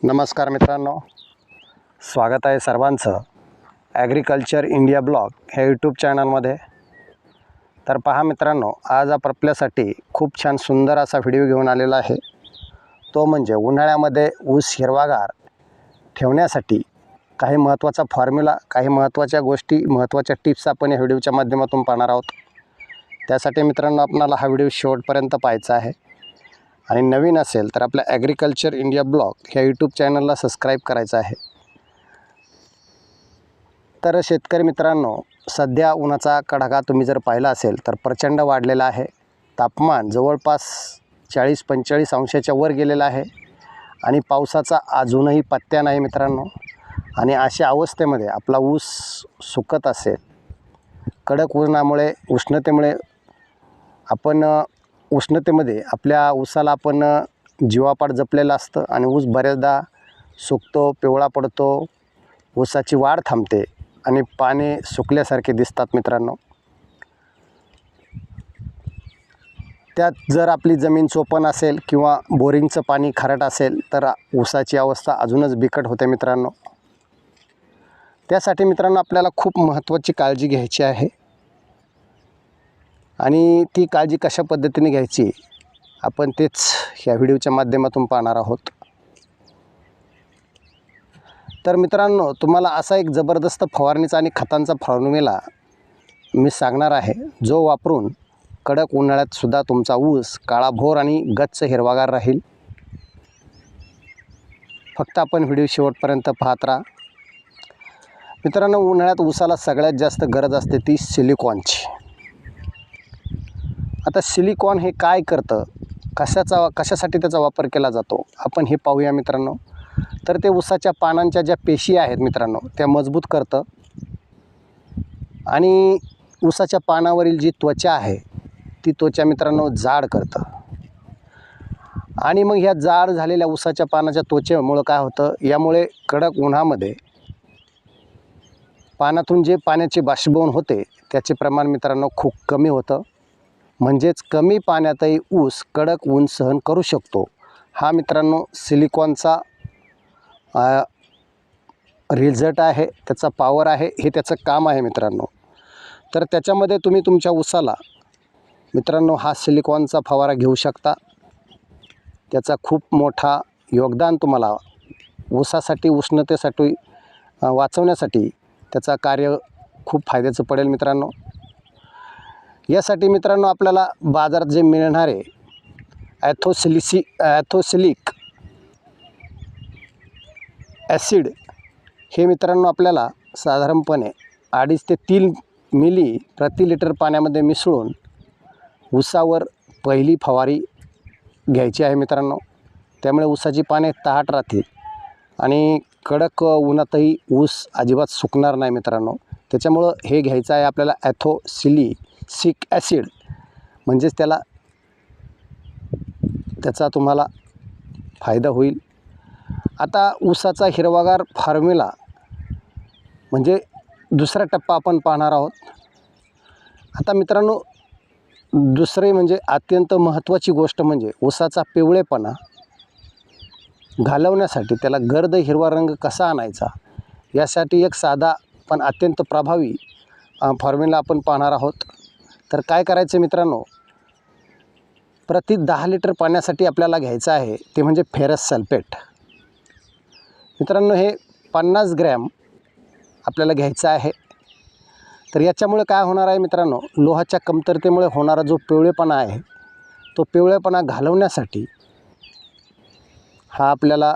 नमस्कार मित्रांनो, स्वागत आहे सर्वांचं ॲग्रिकल्चर इंडिया ब्लॉग ह्या यूट्यूब चॅनलमध्ये। तर पहा मित्रांनो, आज आपण आपल्यासाठी खूप छान सुंदर असा व्हिडिओ घेऊन आलेला आहे। तो म्हणजे उन्हाळ्यामध्ये ऊस हिरवागार ठेवण्यासाठी काही महत्त्वाचा फॉर्म्युला, काही महत्त्वाच्या गोष्टी, महत्त्वाच्या टिप्स आपण या व्हिडिओच्या माध्यमातून पाहणार आहोत। त्यासाठी मित्रांनो आपल्याला हा व्हिडिओ शेवटपर्यंत पाहायचा आहे आणि नवीन असेल तर आपल्या ॲग्रिकल्चर इंडिया ब्लॉग ह्या यूट्यूब चॅनलला सबस्क्राईब करायचं आहे। तर शेतकरी मित्रांनो, सध्या उन्हाचा कडाका तुम्ही जर पाहिला असेल तर प्रचंड वाढलेला आहे। तापमान जवळपास 40-45 अंशाच्या वर गेलेलं आहे आणि पावसाचा अजूनही पत्त्या नाही मित्रांनो। आणि अशा अवस्थेमध्ये आपला ऊस सुकत असेल, कडक उन्हामुळे, उष्णतेमध्ये आपल्या ऊसाला आपण जीवापाड जपलेलं असतं आणि ऊस बऱ्याचदा सुकतो, पिवळा पडतो, ऊसाची वाढ थांबते आणि पाने सुकल्यासारखे दिसतात मित्रांनो। त्यात जर आपली जमीन चोपण असेल किंवा बोरिंगचं पाणी खारट असेल तर ऊसाची अवस्था अजूनच बिकट होते मित्रांनो। त्यासाठी मित्रांनो आपल्याला खूप महत्त्वाची काळजी घ्यायची आहे आणि ती काळजी कशा पद्धतीने घ्यायची आपण तेच ह्या व्हिडिओच्या माध्यमातून पाहणार आहोत। तर मित्रांनो, तुम्हाला असा एक जबरदस्त फवारणीचा आणि खतांचा फॉर्म्युला मी सांगणार आहे, जो वापरून कडक उन्हाळ्यात सुद्धा तुमचा ऊस काळाभोर आणि गच्च हिरवागार राहील। फक्त आपण व्हिडिओ शेवटपर्यंत पाहत राहा। मित्रांनो, उन्हाळ्यात ऊसाला सगळ्यात जास्त गरज असते ती सिलिकॉनची। आता सिलिकॉन हे काय करतं, कशासाठी त्याचा वापर केला जातो आपण हे पाहूया मित्रांनो। तर ते ऊसाच्या पानांच्या ज्या पेशी आहेत मित्रांनो त्या मजबूत करतं आणि ऊसाच्या पानावरील जी त्वचा आहे ती त्वचा मित्रांनो जाड करतं। आणि मग ह्या जाड झालेल्या ऊसाच्या पानाच्या त्वचेमुळं काय होतं, यामुळे कडक उन्हामध्ये पानातून जे पाण्याचे बाष्पीभवन होते त्याचे प्रमाण मित्रांनो खूप कमी होतं। म्हणजेच कमी पाण्यातही ऊस कडक ऊन सहन करू शकतो। हा मित्रांनो सिलिकॉनचा रिझल्ट आहे, त्याचा पॉवर आहे, हे त्याचं काम आहे मित्रांनो। तर त्याच्यामध्ये तुम्ही तुमच्या ऊसाला मित्रांनो हा सिलिकॉनचा फवारा घेऊ शकता। त्याचा खूप मोठा योगदान तुम्हाला ऊसासाठी, उष्णतेसाठी वाचवण्यासाठी त्याचा कार्य खूप फायद्याचं पडेल मित्रांनो। यासाठी मित्रांनो आपल्याला बाजारात जे मिळणारे ॲथोसिलिक ॲसिड हे मित्रांनो आपल्याला साधारणपणे 2.5 ते 3 मिली प्रति लिटर पाण्यामध्ये मिसळून ऊसावर पहिली फवारी घ्यायची आहे मित्रांनो। त्यामुळे ऊसाची पाने ताहट राहतील आणि कडक उन्हातही ऊस अजिबात सुकणार नाही मित्रांनो। त्याच्यामुळं हे घ्यायचं आहे आपल्याला ॲथोसिलिक ॲसिड, म्हणजेच त्याचा तुम्हाला फायदा होईल। आता ऊसाचा हिरवागार फॉर्म्युला म्हणजे दुसरा टप्पा आपण पाहणार आहोत। आता मित्रांनो, दुसरे म्हणजे अत्यंत महत्त्वाची गोष्ट म्हणजे ऊसाचा पिवळेपणा घालवण्यासाठी, त्याला गर्द हिरवा रंग कसा आणायचा, यासाठी एक साधा पण अत्यंत प्रभावी फॉर्म्युला आपण पाहणार आहोत। तर काय करायचं मित्रांनो, प्रति 10 लिटर पाण्यासाठी आपल्याला घ्यायचं आहे ते म्हणजे फेरस सल्फेट। मित्रांनो, हे 50 ग्रॅम आपल्याला घ्यायचं आहे। तर याच्यामुळे काय होणार आहे मित्रांनो, लोहाच्या कमतरतेमुळे होणारा जो पिवळेपणा आहे तो पिवळेपणा घालवण्यासाठी हा आपल्याला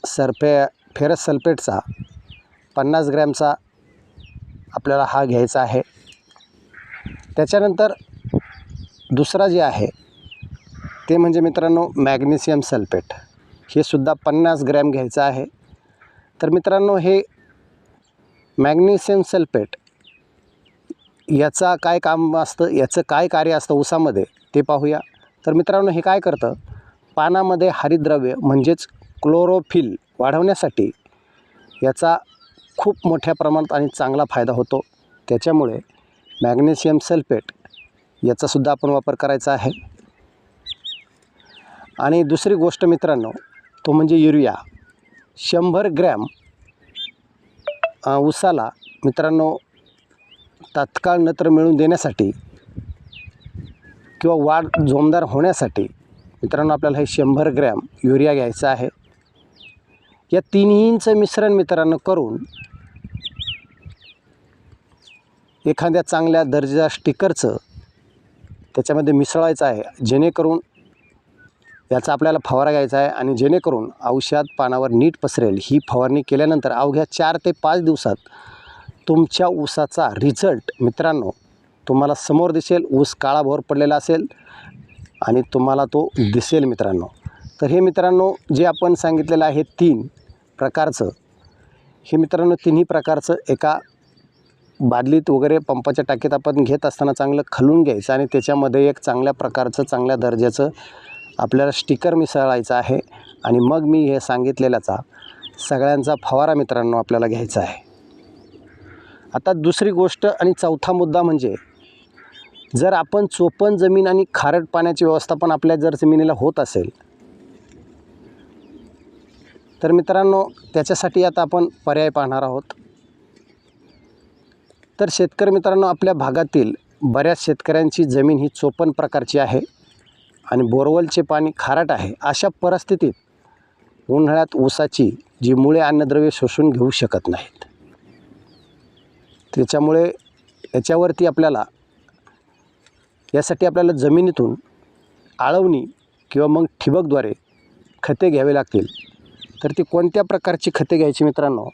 फेरस सल्फेटचा 50 ग्रॅमचा आपल्याला हा घ्यायचा आहे। त्याच्यानंतर दुसरा जे आहे ते म्हणजे मित्रांनो मॅग्नेशियम सल्फेट, हे सुद्धा 50 ग्रॅम घ्यायचं आहे। तर मित्रांनो, हे मॅग्नेशियम सल्फेट याचा काय काम असतं, याचं काय कार्य असतं ऊसामध्ये ते पाहूया। तर मित्रांनो, हे काय करतं, पानामध्ये हरितद्रव्य म्हणजेच क्लोरोफिल वाढवण्यासाठी याचा खूप मोठ्या प्रमाणात आणि चांगला फायदा होतो। त्याच्यामुळे मॅग्नेशियम सल्फेट याचासुद्धा आपण वापर करायचा आहे। आणि दुसरी गोष्ट मित्रांनो तो म्हणजे युरिया। 100 ग्रॅम ऊसाला मित्रांनो तात्काळ नत्र मिळवून देण्यासाठी किंवा वाढ जोमदार होण्यासाठी मित्रांनो आपल्याला हे 100 ग्रॅम युरिया घ्यायचा आहे. या तिन्हींचं मिश्रण मित्रांनो करून एखाद्या चांगल्या दर्जा स्टिकरचं त्याच्यामध्ये मिसळायचं आहे, जेणेकरून याचा आपल्याला फवारा घ्यायचा आहे आणि जेणेकरून औषध पानावर नीट पसरेल. ही फवारणी केल्यानंतर अवघ्या 4 ते 5 दिवसात तुमच्या ऊसाचा रिझल्ट मित्रांनो तुम्हाला समोर दिसेल. ऊस काळाभोर पडलेला असेल आणि तुम्हाला तो दिसेल मित्रांनो. तर हे मित्रांनो जे आपण सांगितलेलं आहे 3 प्रकारचं, हे मित्रांनो तिन्ही प्रकारचं एका बादलीत वगैरे पंपाच्या टाकीत आपण घेत असताना चांगलं खलून घ्यायचं आणि त्याच्यामध्ये एक चांगल्या प्रकारचं चांगल्या दर्जाचं आपल्याला स्टिकर मिसळायचं आहे आणि मग मी हे सांगितलेल्याचा सगळ्यांचा फवारा मित्रांनो आपल्याला घ्यायचा आहे. आता दुसरी गोष्ट आणि चौथा मुद्दा म्हणजे जर आपण चोपण जमीन आणि खारट पाण्याची व्यवस्थापन आपल्या जर जमिनीला होत असेल तर मित्रांनो त्याच्यासाठी आता आपण पर्याय पाहणार आहोत. तर शेतकरी मित्रांनो आपल्या भागातील बऱ्याच शेतकऱ्यांची जमीन ही चोपण प्रकारची आहे आणि बोरवेलचे पाणी खारट आहे. अशा परिस्थितीत उन्हाळ्यात ऊसाची जी मुळे अन्नद्रव्ये शोषून घेऊ शकत नाहीत. त्याच्यामुळे याच्यावरती यासाठी आपल्याला जमिनीतून आळवणी किंवा मग ठिबकद्वारे खते घ्यावे लागतील. तर ती कोणत्या प्रकारची खते घ्यायची मित्रांनो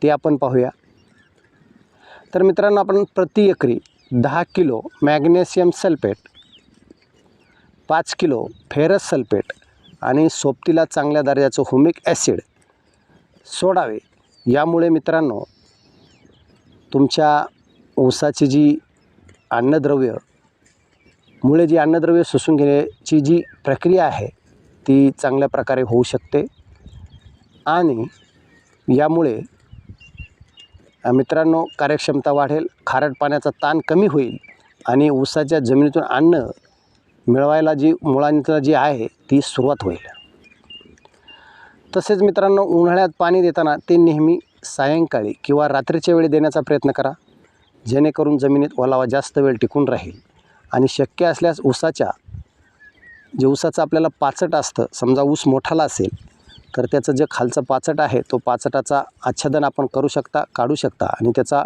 ते आपण पाहूया. तर मित्रांनो आपण प्रति एकरी 10 kilo magnesium sulphate, 5 kilo ferrous sulphate आणि सोबतीला चांगल्या दर्जाचं ह्युमिक ॲसिड सोडावे. यामुळे मित्रांनो तुमच्या ऊसाची जी अन्नद्रव्य मुळे जी अन्नद्रव्य शोषून घेण्याची जी प्रक्रिया आहे ती चांगल्या प्रकारे होऊ शकते आणि यामुळे मित्रांनो कार्यक्षमता वाढेल, खारट पाण्याचा ताण कमी होईल आणि ऊसाच्या जमिनीतून अन्न मिळवायला जी मुळांचं जी आहे ती सुरुवात होईल. तसेच मित्रांनो उन्हाळ्यात पाणी देताना ते नेहमी सायंकाळी किंवा रात्रीच्या वेळी देण्याचा प्रयत्न करा, जेणेकरून जमिनीत ओलावा जास्त वेळ टिकून राहील. आणि शक्य असल्यास ऊसाचं आपल्याला पाचट असतं, समजा ऊस मोठाला असेल तर त्याचं जे खालचं पाचट आहे तो पाचटाचा आच्छादन आपण काढू शकता आणि त्याचा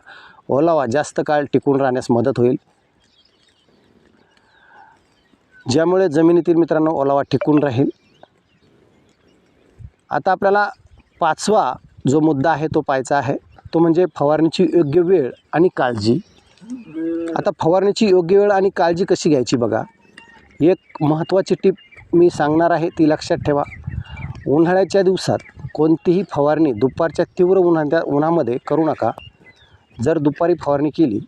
ओलावा जास्त काळ टिकून राहण्यास मदत होईल, ज्यामुळे जमिनीतील मित्रांनो ओलावा टिकून राहील. आता आपल्याला 5वा जो मुद्दा आहे तो पाहायचा आहे, तो म्हणजे फवारणीची योग्य वेळ आणि काळजी. आता फवारणीची योग्य वेळ आणि काळजी कशी घ्यायची बघा. एक महत्त्वाची टीप मी सांगणार आहे ती लक्षात ठेवा. उन्हाळ्याच्या दिवसात कोणतीही फवारणी दुपारच्या तीव्र उन्हामध्ये करू नका. जर दुपारी फवारणी केली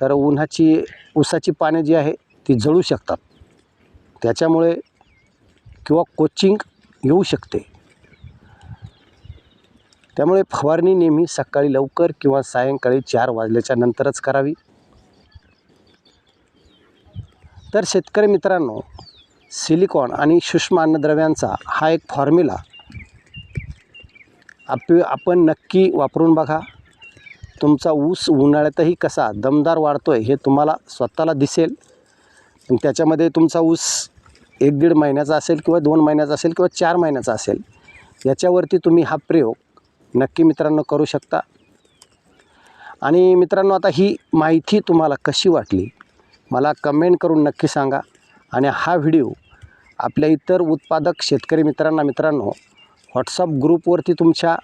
तर ऊसाची पाने जी आहे ती जळू शकतात, त्याच्यामुळे किंवा कोचिंग येऊ शकते. त्यामुळे फवारणी नेहमी सकाळी लवकर किंवा सायंकाळी 4 वाजल्याच्या नंतरच करावी. तर शेतकरी मित्रांनो सिलिकॉन आणि सूक्ष्म अन्नद्रव्यांचा हा एक फॉर्म्युला आपण नक्की वापरून बघा. तुमचा ऊस उन्हाळ्यातही कसा दमदार वाढतोय हे तुम्हाला स्वतःला दिसेल. त्याच्यामध्ये तुमचा ऊस 1-1.5 महिन्याचा असेल किंवा 2 महिन्याचा असेल किंवा 4 महिन्याचा असेल, याच्यावरती तुम्ही हा प्रयोग नक्की मित्रांनो करू शकता. आणि मित्रांनो आता ही माहिती तुम्हाला कशी वाटली मला कमेंट करून नक्की सांगा. आणि हा व्हिडिओ आपल्या इतर उत्पादक शेतकरी मित्रांनो व्हॉट्सअप ग्रुपवरती तुमच्या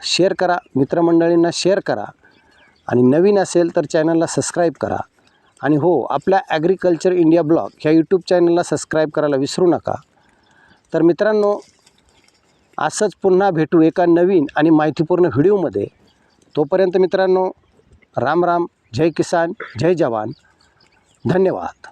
शेअर करा, मित्रमंडळींना शेअर करा आणि नवीन असेल तर चॅनलला सबस्क्राईब करा. आणि हो, आपल्या ॲग्रिकल्चर इंडिया ब्लॉग ह्या यूट्यूब चॅनलला सबस्क्राईब करायला विसरू नका. तर मित्रांनो असंच पुन्हा भेटू एका नवीन आणि माहितीपूर्ण व्हिडिओमध्ये. तोपर्यंत मित्रांनो राम राम, जय किसान, जय जवान, धन्यवाद.